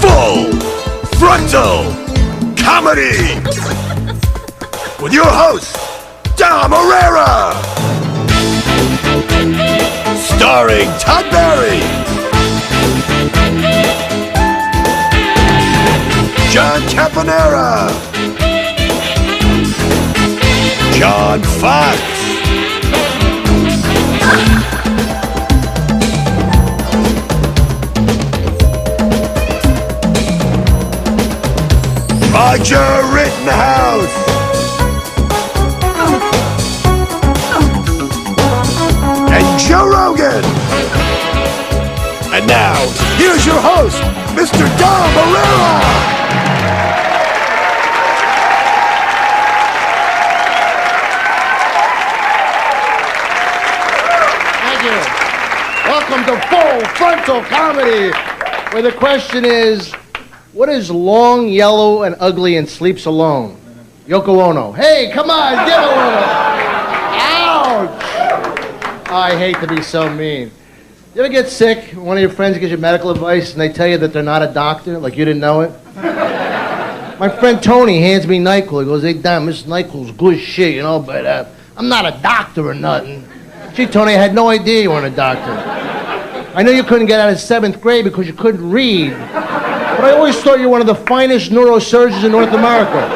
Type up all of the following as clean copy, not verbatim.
Full Frontal Comedy with your host, Dom Herrera. Starring Todd Barry, John Campanera, John Fox, Roger Rittenhouse, and Joe Rogan. And now, here's your host, Mr. Dom Herrera. Thank you. Welcome to Full Frontal Comedy, where the question is, what is long, yellow, and ugly and sleeps alone? Yoko Ono. Hey, come on, give it one. Ouch! I hate to be so mean. You ever get sick, one of your friends gives you medical advice, and they tell you that they're not a doctor, like you didn't know it? My friend Tony hands me NyQuil. He goes, hey, damn, this NyQuil's good shit, you know, but I'm not a doctor or nothing. Gee, Tony, I had no idea you weren't a doctor. I know you couldn't get out of 7th grade because you couldn't read. But I always thought you were one of the finest neurosurgeons in North America.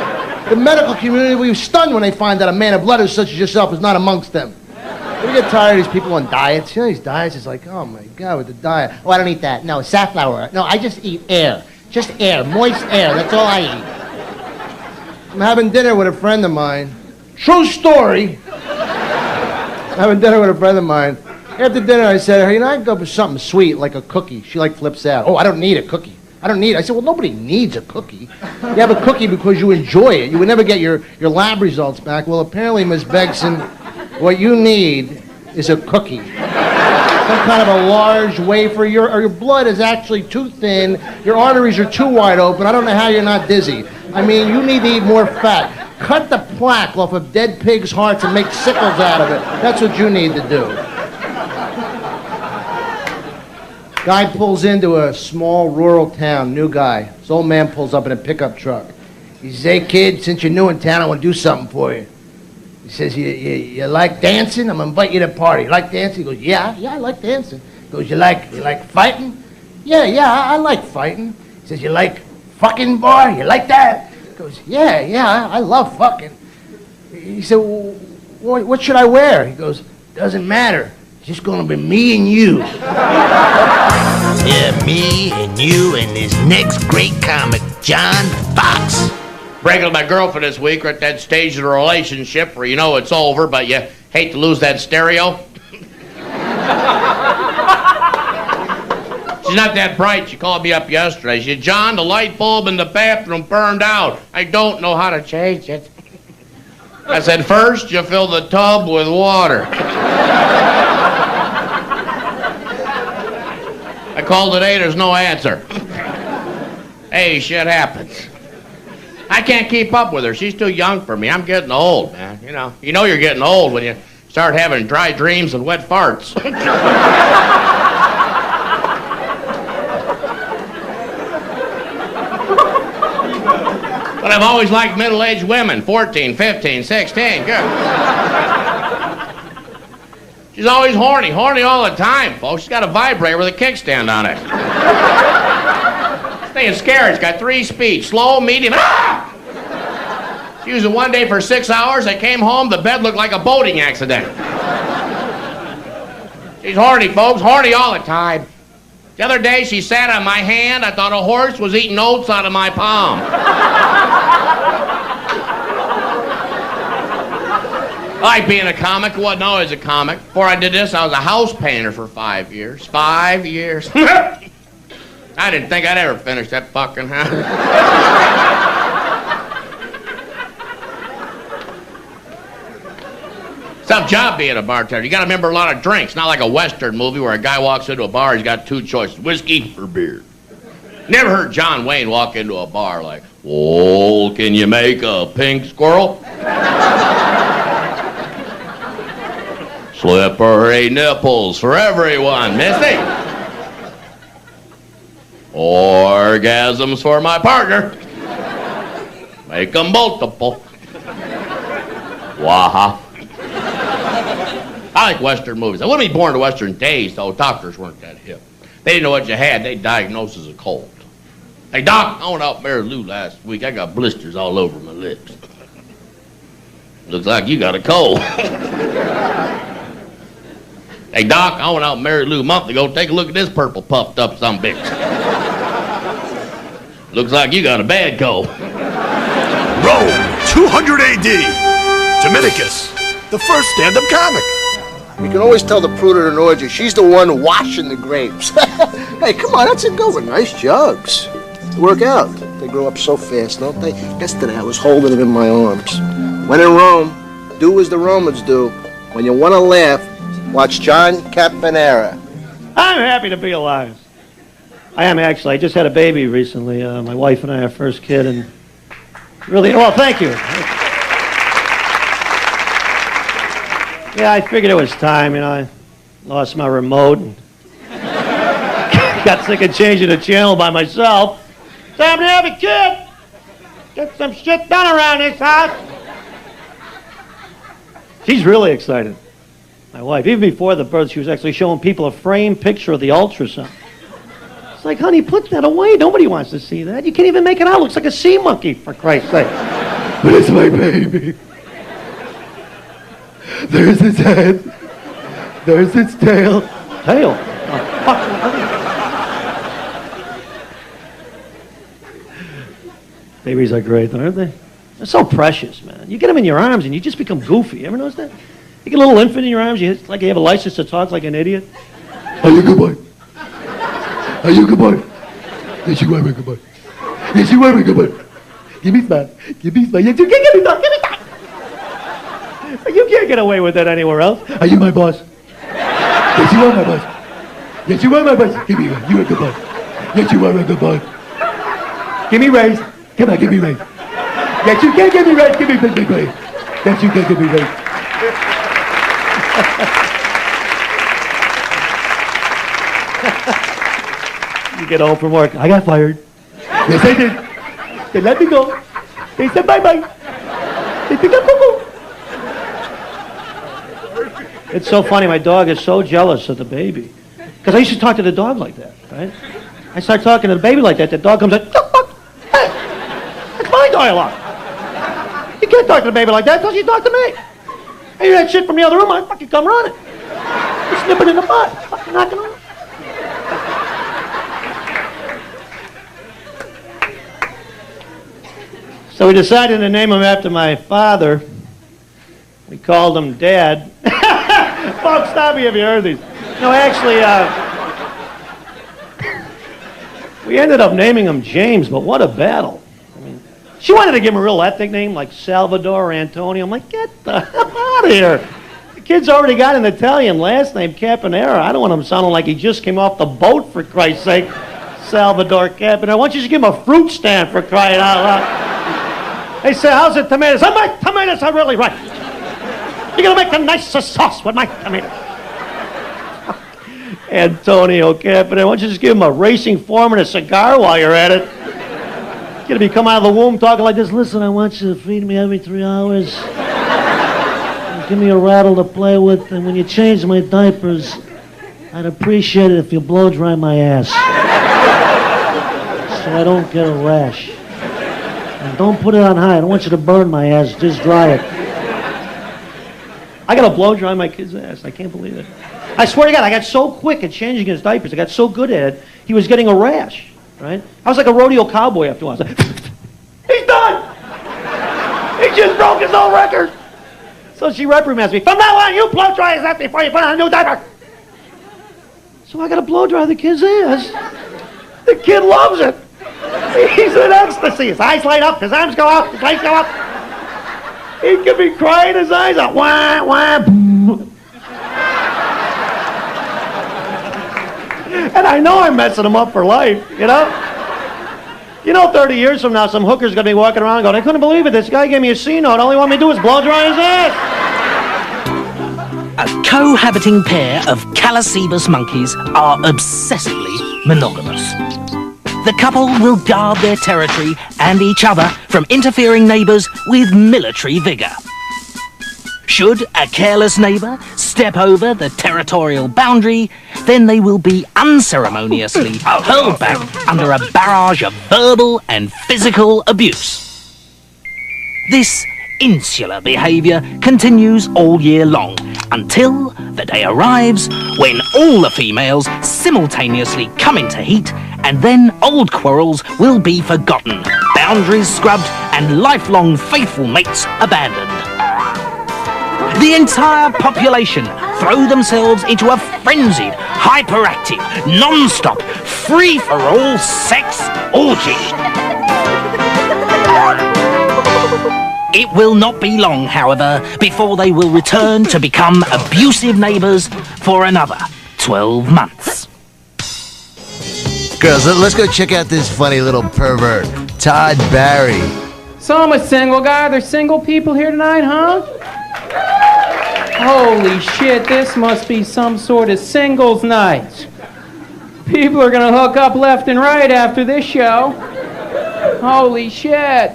The medical community will be stunned when they find that a man of letters such as yourself is not amongst them. We get tired of these people on diets. You know, these diets, it's like, oh my God, with the diet. Oh, I don't eat that. No, safflower. No, I just eat air. Just air, moist air. That's all I eat. I'm having dinner with a friend of mine. True story. I'm having dinner with a friend of mine. After dinner, I said, hey, you know, I'd go for something sweet, like a cookie. She, like, flips out. Oh, I don't need a cookie. I don't need it. I said, well, nobody needs a cookie. You have a cookie because you enjoy it. You would never get your lab results back. Well, apparently, Ms. Begson, what you need is a cookie. Some kind of a large wafer. Your blood is actually too thin. Your arteries are too wide open. I don't know how you're not dizzy. I mean, you need to eat more fat. Cut the plaque off of dead pigs' hearts and make sickles out of it. That's what you need to do. Guy pulls into a small rural town, new guy. This old man pulls up in a pickup truck. He says, hey kid, since you're new in town, I want to do something for you. He says, you like dancing? I'm going to invite you to a party. You like dancing? He goes, yeah, I like dancing. He goes, you like fighting? Yeah, I like fighting. He says, you like fucking, boy? You like that? He goes, yeah, I love fucking. He said, well, what should I wear? He goes, doesn't matter. It's just going to be me and you. Yeah, me and you and this next great comic, John Fox. Breaking with my girlfriend this week. We're at that stage of the relationship where you know it's over, but you hate to lose that stereo. She's not that bright. She called me up yesterday. She said, John, the light bulb in the bathroom burned out. I don't know how to change it. I said, first you fill the tub with water. I called today, there's no answer. Hey, shit happens. I can't keep up with her. She's too young for me. I'm getting old, man. You know you're getting old when you start having dry dreams and wet farts. But I've always liked middle-aged women, 14, 15, 16. Good. She's always horny all the time, folks. She's got a vibrator with a kickstand on it. This thing is scary. It's got 3 speeds, slow, medium. Ah! She used it one day for 6 hours. I came home, the bed looked like a boating accident. She's horny, folks, horny all the time. The other day, she sat on my hand. I thought a horse was eating oats out of my palm. I like being a comic. I wasn't always a comic. Before I did this, I was a house painter for 5 years. 5 years. I didn't think I'd ever finish that fucking house. Tough job being a bartender. You got to remember a lot of drinks. Not like a Western movie where a guy walks into a bar, he's got 2 choices, whiskey or beer. Never heard John Wayne walk into a bar like, oh, can you make a pink squirrel? Slippery nipples for everyone, Misty. Orgasms for my partner. Make them multiple. Waha. I like Western movies. I wouldn't be born to Western days, though. Doctors weren't that hip. They didn't know what you had. They diagnosed as a cold. Hey, Doc, I went out Mary Lou last week. I got blisters all over my lips. Looks like you got a cold. Hey, Doc, I went out Mary Lou a month ago. Take a look at this purple puffed up sumbitch. Looks like you got a bad cold. Rome, 200 AD. Dominicus, the first stand-up comic. You can always tell the prude in orgy. She's the one washing the grapes. Hey, come on, that's a good one. Nice jugs. Work out. They grow up so fast, don't they? Yesterday I was holding them in my arms. When in Rome, do as the Romans do. When you want to laugh, watch John Caponera. I'm happy to be alive. I am actually. I just had a baby recently. My wife and I, our first kid, and really, well, thank you. Yeah, I figured it was time, you know. I lost my remote and got sick of changing the channel by myself. Time to have a kid. Get some shit done around this house. She's really excited. My wife, even before the birth, she was actually showing people a framed picture of the ultrasound. It's like, honey, put that away. Nobody wants to see that. You can't even make it out. It looks like a sea monkey, for Christ's sake. But it's my baby. There's its head. There's its tail. Tail? Oh, fuck. Babies are great, aren't they? They're so precious, man. You get them in your arms and you just become goofy. You ever notice that? You get a little infant in your arms, it's like you have a license to talk like an idiot. Are you a good boy? Are you a good boy? Yes, you are a good boy. Yes, you are a good boy. Give me smile. Give me smile. Yes, you can't give me smile. Give me smile. You can't get away with that anywhere else. Are you my boss? Yes, you are my boss. Yes, you are my boss. Give me one. You are a good boy. Yes, you are a good boy. Give me raise. Come on, give me raise. Yes, you can give me raise. Give me big raise. Yes, you can give me raise. You get home from work. I got fired. Yes, I did. They let me go. They said bye-bye. They think I'm cuckoo. It's so funny. My dog is so jealous of the baby. Because I used to talk to the dog like that, right? I start talking to the baby like that. The dog comes out. Hey, that's my dialogue. You can't talk to the baby like that until you talk to me. I hear that shit from the other room. I fucking come running. You snip it in the butt. Fucking knocking on. So we decided to name him after my father. We called him Dad. Folks, stop me if you heard these. No, actually, we ended up naming him James, but what a battle. I mean, she wanted to give him a real ethnic name like Salvador or Antonio. I'm like, get the hell out of here. The kid's already got an Italian last name, Caponera. I don't want him sounding like he just came off the boat, for Christ's sake. Salvador Caponera. Why don't you just give him a fruit stand, for crying out loud? They say, how's the tomatoes? Oh, my tomatoes are really ripe. You're going to make the nicest sauce with my tomatoes. Antonio Caponera. Why don't you just give him a racing form and a cigar while you're at it? You're going to be coming out of the womb talking like this. Listen, I want you to feed me every 3 hours. And give me a rattle to play with. And when you change my diapers, I'd appreciate it if you blow dry my ass. So I don't get a rash. And don't put it on high. I don't want you to burn my ass. Just dry it. I got to blow dry my kid's ass. I can't believe it. I swear to God, I got so quick at changing his diapers. I got so good at it, he was getting a rash, right? I was like a rodeo cowboy after a while. Like, he's done! He just broke his own record. So she reprimands me. From now on, you blow dry his ass before you put on a new diaper. So I got to blow dry the kid's ass. The kid loves it. He's in ecstasy. His eyes light up, his arms go up, his legs go up. He could be crying his eyes out. Wah, wah, boom. And I know I'm messing him up for life, you know? You know, 30 years from now, some hooker's going to be walking around going, I couldn't believe it. This guy gave me a C note. All he wanted me to do was blow dry his ass. A cohabiting pair of Callicebus monkeys are obsessively monogamous. The couple will guard their territory and each other from interfering neighbours with military vigour. Should a careless neighbour step over the territorial boundary, then they will be unceremoniously hurled back under a barrage of verbal and physical abuse. This insular behaviour continues all year long until the day arrives when all the females simultaneously come into heat, and then old quarrels will be forgotten, boundaries scrubbed, and lifelong faithful mates abandoned. The entire population throw themselves into a frenzied, hyperactive, non-stop, free-for-all sex orgy. It will not be long, however, before they will return to become abusive neighbours for another 12 months. Girls, let's go check out this funny little pervert, Todd Barry. So I'm a single guy. There's single people here tonight, huh? Holy shit, this must be some sort of singles night. People are gonna hook up left and right after this show. Holy shit.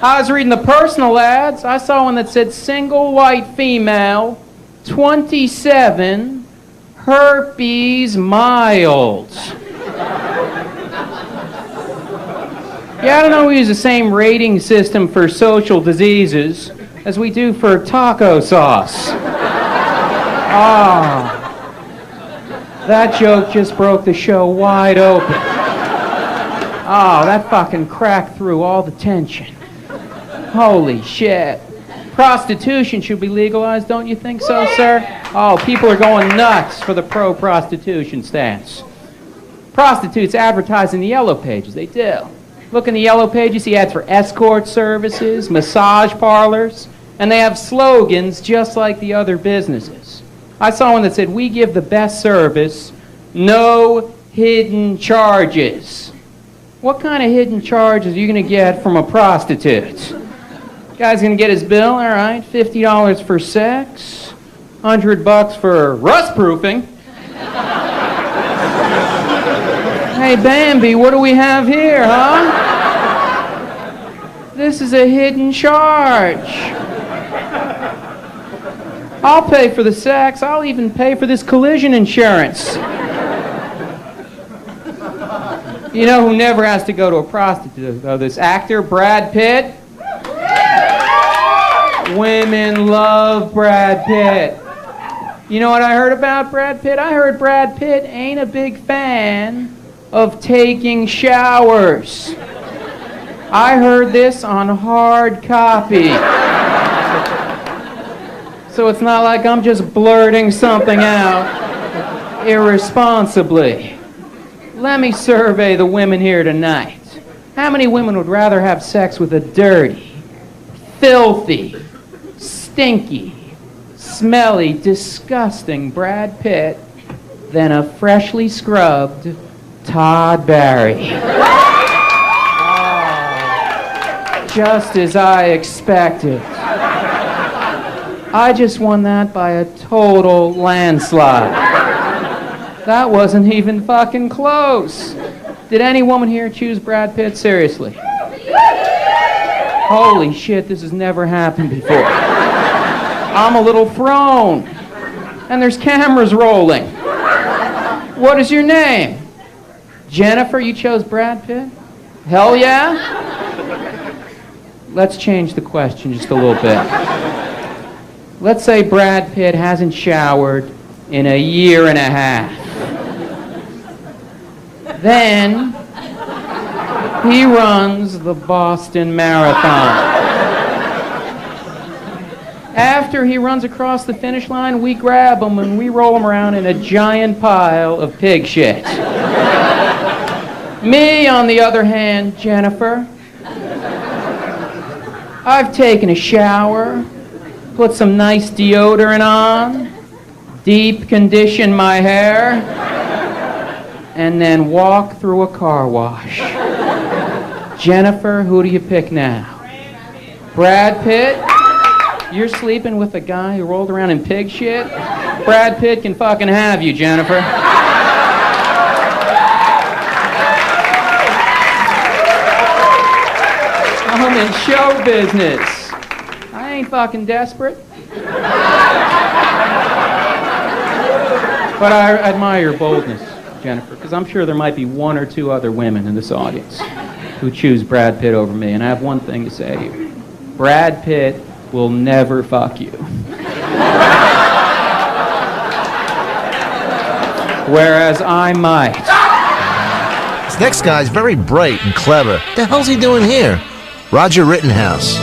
I was reading the personal ads. I saw one that said single white female, 27, herpes mild. Yeah, I don't know, we use the same rating system for social diseases as we do for taco sauce. Ah, that joke just broke the show wide open. Oh, that fucking cracked through all the tension. Holy shit. Prostitution should be legalized, don't you think so, sir? Oh, people are going nuts for the pro-prostitution stance. Prostitutes advertise in the yellow pages, they do. Look in the yellow page, you see ads for escort services, massage parlors, and they have slogans just like the other businesses. I saw one that said, "We give the best service, no hidden charges." What kind of hidden charges are you going to get from a prostitute? Guy's going to get his bill, all right, $50 for sex, $100 for rust proofing. Hey, Bambi, what do we have here, huh? This is a hidden charge. I'll pay for the sex. I'll even pay for this collision insurance. You know who never has to go to a prostitute, though? This actor, Brad Pitt. Women love Brad Pitt. You know what I heard about Brad Pitt? I heard Brad Pitt ain't a big fan of taking showers. I heard this on hard copy. So it's not like I'm just blurting something out irresponsibly. Let me survey the women here tonight. How many women would rather have sex with a dirty, filthy, stinky, smelly, disgusting Brad Pitt than a freshly scrubbed Todd Barry? Just as I expected. I just won that by a total landslide. That wasn't even fucking close. Did any woman here choose Brad Pitt? Seriously? Holy shit, this has never happened before. I'm a little thrown. And there's cameras rolling. What is your name? Jennifer, you chose Brad Pitt? Hell yeah? Let's change the question just a little bit. Let's say Brad Pitt hasn't showered in a year and a half. Then he runs the Boston Marathon. After he runs across the finish line, we grab him and we roll him around in a giant pile of pig shit. Me, on the other hand, Jennifer, I've taken a shower, put some nice deodorant on, deep condition my hair, and then walk through a car wash. Jennifer, who do you pick now? Brad Pitt? You're sleeping with a guy who rolled around in pig shit? Brad Pitt can fucking have you, Jennifer. I'm in show business. I ain't fucking desperate. But I admire your boldness, Jennifer, because I'm sure there might be one or two other women in this audience who choose Brad Pitt over me, and I have one thing to say to you. Brad Pitt will never fuck you. Whereas I might. This next guy's very bright and clever. What the hell's he doing here? Roger Rittenhouse.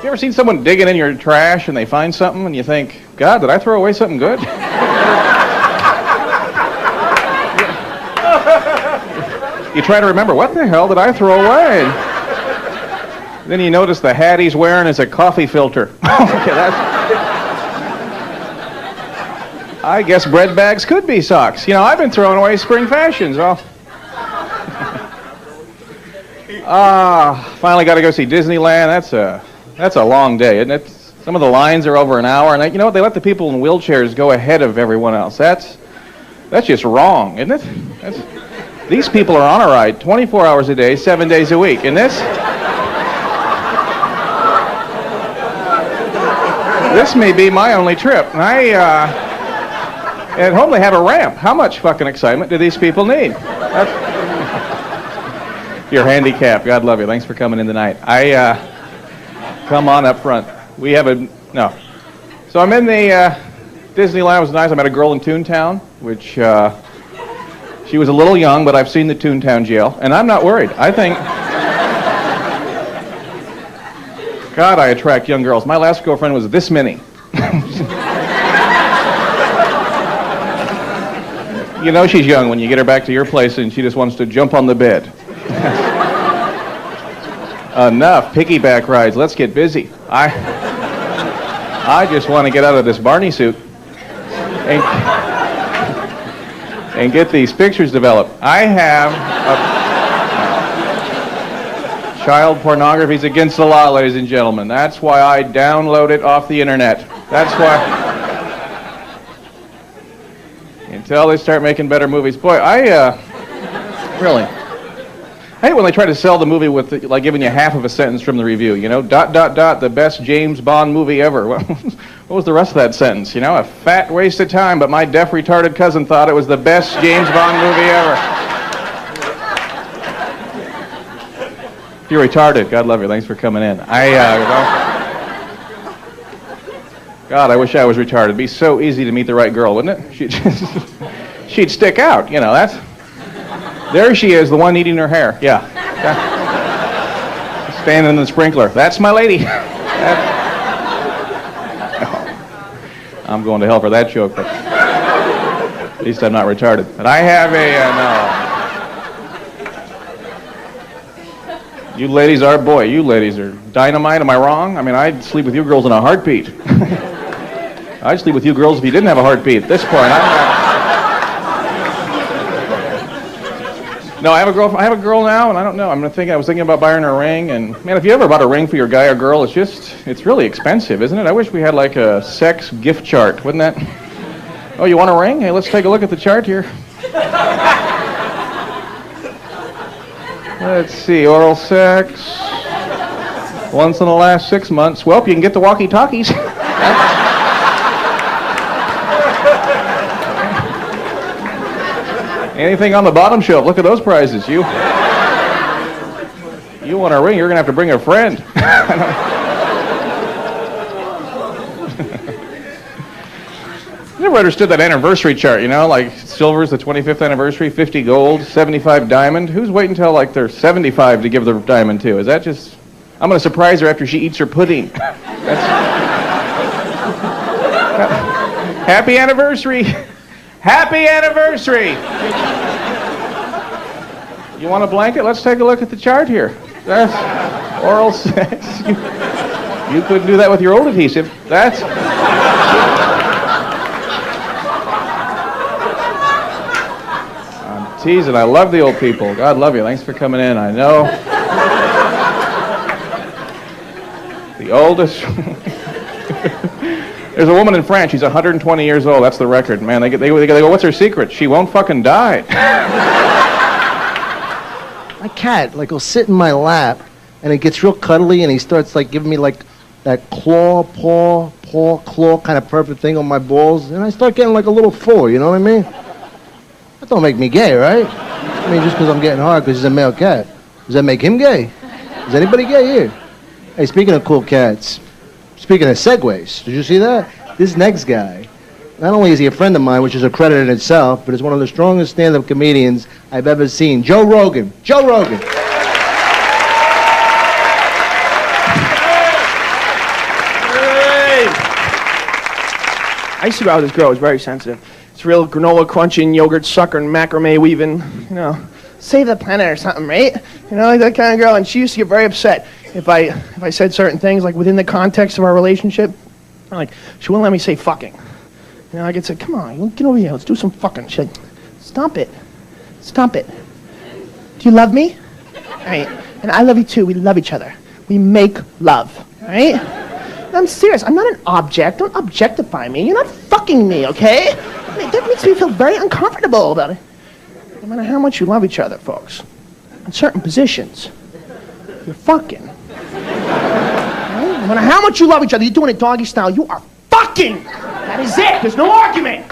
You ever seen someone digging in your trash and they find something and you think, God, did I throw away something good? You try to remember, what the hell did I throw away? Then you notice the hat he's wearing is a coffee filter. Okay, I guess bread bags could be socks. You know, I've been throwing away spring fashions. Well, finally got to go see Disneyland. That's a long day, isn't it? Some of the lines are over an hour, and you know what? They let the people in wheelchairs go ahead of everyone else. That's just wrong, isn't it? These people are on a ride 24 hours a day, 7 days a week, and this may be my only trip. And at home they have a ramp. How much fucking excitement do these people need? You're handicapped. God love you. Thanks for coming in tonight. Come on up front. We have no. So I'm in the Disneyland. It was nice. I met a girl in Toontown, which she was a little young, but I've seen the Toontown jail, and I'm not worried. I think, God, I attract young girls. My last girlfriend was this many. You know she's young when you get her back to your place and she just wants to jump on the bed. Enough piggyback rides. Let's get busy. I just want to get out of this Barney suit and get these pictures developed. I have child pornography is against the law, ladies and gentlemen. That's why I download it off the internet. That's why. Until they start making better movies. Boy, really. I hate when they try to sell the movie with, like, giving you half of a sentence from the review, you know, ... the best James Bond movie ever. What was the rest of that sentence? You know, a fat waste of time, but my deaf retarded cousin thought it was the best James Bond movie ever. If you're retarded, God love you, thanks for coming in. God, I wish I was retarded. It'd be so easy to meet the right girl, wouldn't it? She'd stick out, you know, there she is, the one eating her hair. Yeah. Standing in the sprinkler. That's my lady. I'm going to hell for that joke, but at least I'm not retarded. But I have no. You ladies are dynamite, am I wrong? I mean, I'd sleep with you girls in a heartbeat. I'd sleep with you girls if you didn't have a heartbeat. At this point, No, I have a girl now, and I don't know. I was thinking about buying her a ring, and man, if you ever bought a ring for your guy or girl, it's really expensive, isn't it? I wish we had like a sex gift chart, wouldn't that? Oh, you want a ring? Hey, let's take a look at the chart here. Let's see, oral sex. Once in the last 6 months. Well, you can get the walkie-talkies. Anything on the bottom shelf, look at those prizes. You want a ring, you're going to have to bring a friend. I never understood that anniversary chart, you know, like silver's the 25th anniversary, 50 gold, 75 diamond. Who's waiting until like they're 75 to give the diamond to? Is that just, I'm going to surprise her after she eats her pudding. Happy anniversary. Happy anniversary! You want a blanket? Let's take a look at the chart here. That's oral sex. You couldn't do that with your old adhesive. I'm teasing. I love the old people. God love you. Thanks for coming in. I know. The oldest. There's a woman in France. She's 120 years old. That's the record, man. They go, what's her secret? She won't fucking die. My cat, like, will sit in my lap, and it gets real cuddly, and he starts, like, giving me, like, that claw kind of perfect thing on my balls, and I start getting, like, a little full, you know what I mean? That don't make me gay, right? I mean, just because I'm getting hard because he's a male cat. Does that make him gay? Is anybody gay here? Hey, speaking of cool cats, speaking of segues, did you see that? This next guy, not only is he a friend of mine, which is a credit in itself, but is one of the strongest stand-up comedians I've ever seen. Joe Rogan. Joe Rogan. I used to go out with this girl who was very sensitive. It's real granola crunching, yogurt sucking, macrame weaving, you know, save the planet or something, right? You know, like that kind of girl. And she used to get very upset if I said certain things, like within the context of our relationship. Like, she wouldn't let me say fucking. You know, I could say, come on, get over here, let's do some fucking shit. Stop it. Stop it. Do you love me? All right. And I love you too. We love each other. We make love. All right? I'm serious. I'm not an object. Don't objectify me. You're not fucking me, okay? I mean, that makes me feel very uncomfortable about it. No matter how much you love each other, folks, in certain positions, you're fucking. Right? No matter how much you love each other, you're doing it doggy style, you are fucking. That is it. There's no argument.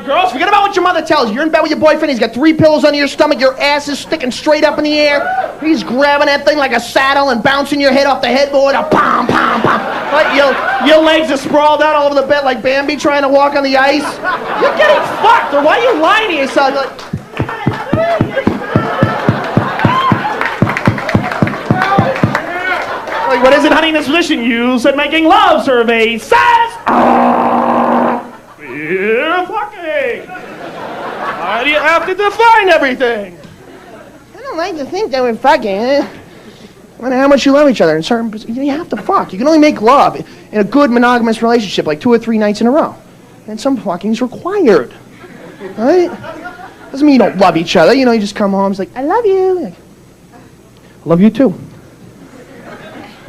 Girls, forget about what your mother tells you. You're in bed with your boyfriend. He's got 3 pillows under your stomach. Your ass is sticking straight up in the air. He's grabbing that thing like a saddle and bouncing your head off the headboard. Pom, pom, pom. Right? Your legs are sprawled out all over the bed like Bambi trying to walk on the ice. You're getting fucked. Or why are you lying to yourself? Like, what is it, honey, in this position? You said making love, survey says. We're fucking. Why do you have to define everything? I don't like to think that we're fucking. No matter how much you love each other in certain positions, you have to fuck. You can only make love in a good monogamous relationship, like 2 or 3 nights in a row. And some fucking's required. Right? Doesn't mean you don't love each other. You know, you just come home, it's like, I love you. Like, I love you too.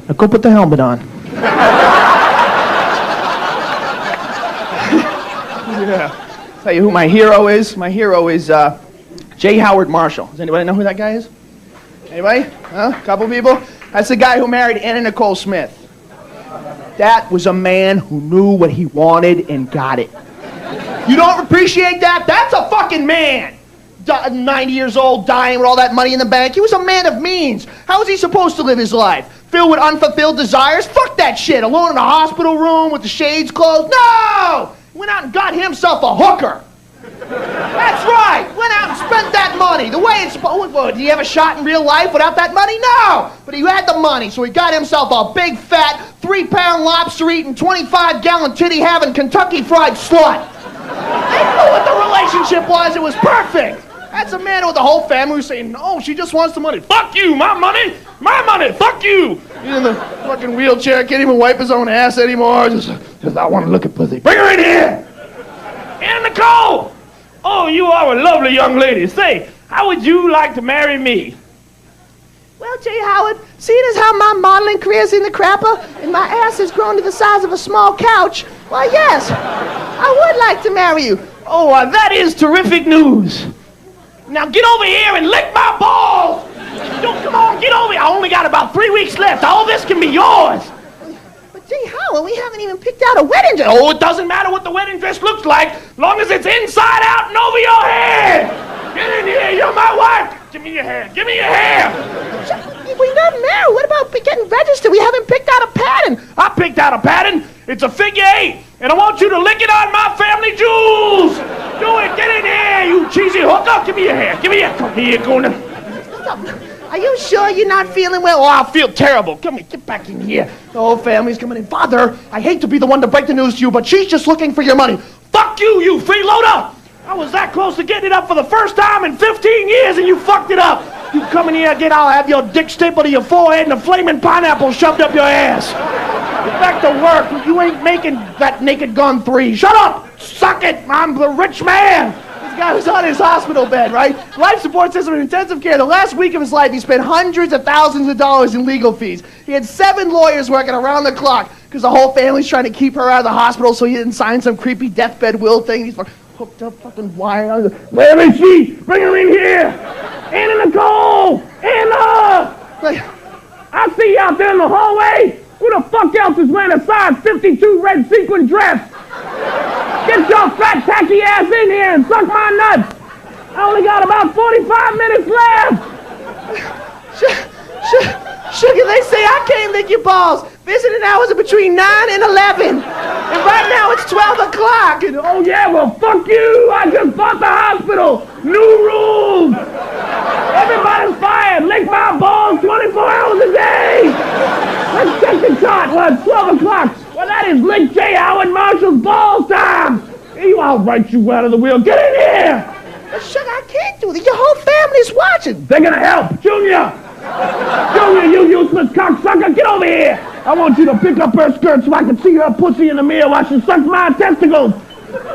Now go put the helmet on. Yeah. Tell you who my hero is. My hero is J. Howard Marshall. Does anybody know who that guy is? Anybody? Huh? Couple people? That's the guy who married Anna Nicole Smith. That was a man who knew what he wanted and got it. You don't appreciate that? That's a fucking man. 90 years old, dying with all that money in the bank. He was a man of means. How was he supposed to live his life? Filled with unfulfilled desires? Fuck that shit. Alone in a hospital room with the shades closed? No! Went out and got himself a hooker. That's right. Went out and spent that money. The way it's supposed. Did he have a shot in real life without that money? No. But he had the money, so he got himself a big, fat, 3-pound lobster-eating, 25-gallon titty-having Kentucky Fried Slut. They knew what the relationship was. It was perfect. That's a man with the whole family who's saying, no, she just wants the money. Fuck you, my money, fuck you. He's in the fucking wheelchair, can't even wipe his own ass anymore. Just I want to look at pussy. Bring her in here. Anna Nicole. Oh, you are a lovely young lady. Say, how would you like to marry me? Well, J. Howard, seeing as how my modeling career's in the crapper and my ass has grown to the size of a small couch, why, yes, I would like to marry you. Oh, that is terrific news. Now get over here and lick my balls! Come on, get over here. I only got about 3 weeks left. All this can be yours. But gee, Howard, we haven't even picked out a wedding dress. Oh, it doesn't matter what the wedding dress looks like, long as it's inside out and over your head. Get in here, you're my wife. Give me your hair, give me your hair. We're not married. What about getting registered? We haven't picked out a pattern. I picked out a pattern. It's a figure 8, and I want you to lick it on my family jewels. Do it. Get in here, you cheesy hooker. Give me your hair. Give me your. Come here, go now. Are you sure you're not feeling well? Oh, I feel terrible. Come here, get back in here. The whole family's coming in. Father, I hate to be the one to break the news to you, but she's just looking for your money. Fuck you, you freeloader. I was that close to getting it up for the first time in 15 years, and you fucked it up. You come in here again, I'll have your dick stapled to your forehead and a flaming pineapple shoved up your ass. Get back to work. You ain't making that Naked Gun 3. Shut up! Suck it! I'm the rich man! This guy was on his hospital bed, right? Life support system in intensive care. The last week of his life, he spent hundreds of thousands of dollars in legal fees. He had 7 lawyers working around the clock. because the whole family's trying to keep her out of the hospital so he didn't sign some creepy deathbed will thing. He's fucking hooked up fucking wire. Where is she? Bring her in here. Anna Nicole! Anna! Like, I see you out there in the hallway. Who the fuck else is wearing a size 52 red sequin dress? Get your fat, tacky ass in here and suck my nuts. I only got about 45 minutes left. Sugar, they say I can't lick your balls. Visiting hours are between 9 and 11. And right now it's 12 o'clock. And, oh, yeah, well, fuck you. I just bought the hospital. New rules. Everybody's fired. Lick my balls 24 hours a day. Let's check the chart. Well, it's 12 o'clock. Well, that is Lick J. Howard Marshall's balls time. I'll write you out of the wheel. Get in here. But Sugar, I can't do that. Your whole family's watching. They're going to help. Junior, you useless cocksucker, get over here! I want you to pick up her skirt so I can see her pussy in the mirror while she sucks my testicles.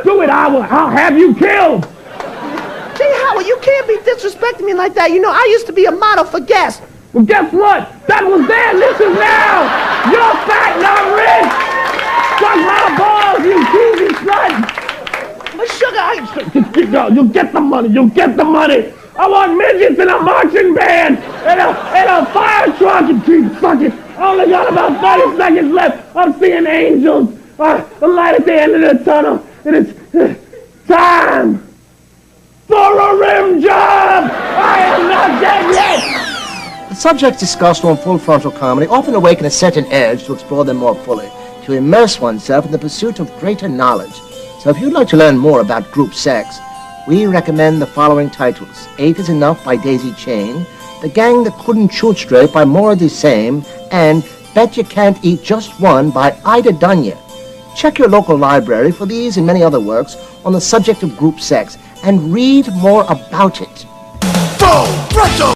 Do it, I'll have you killed. Jay Howard, you can't be disrespecting me like that. You know, I used to be a model for Guess. Well, guess what? That was then, this is now. You're fat, not rich. Suck my balls, you cheesy slut. But Sugar, you'll get the money, you'll get the money. I want midgets in a marching band and a fire truck. And keep fucking. I only got about 30 seconds left. I'm seeing angels. The light at the end of the tunnel. And it's time for a rim job. I am not dead yet. The subjects discussed on Full Frontal Comedy often awaken a certain urge to explore them more fully, to immerse oneself in the pursuit of greater knowledge. So if you'd like to learn more about group sex, we recommend the following titles: 8 is Enough by Daisy Chain, The Gang That Couldn't Shoot Straight by Maura the Same, and Bet You Can't Eat Just One by Ida Dunya. Check your local library for these and many other works on the subject of group sex and read more about it. Full Frontal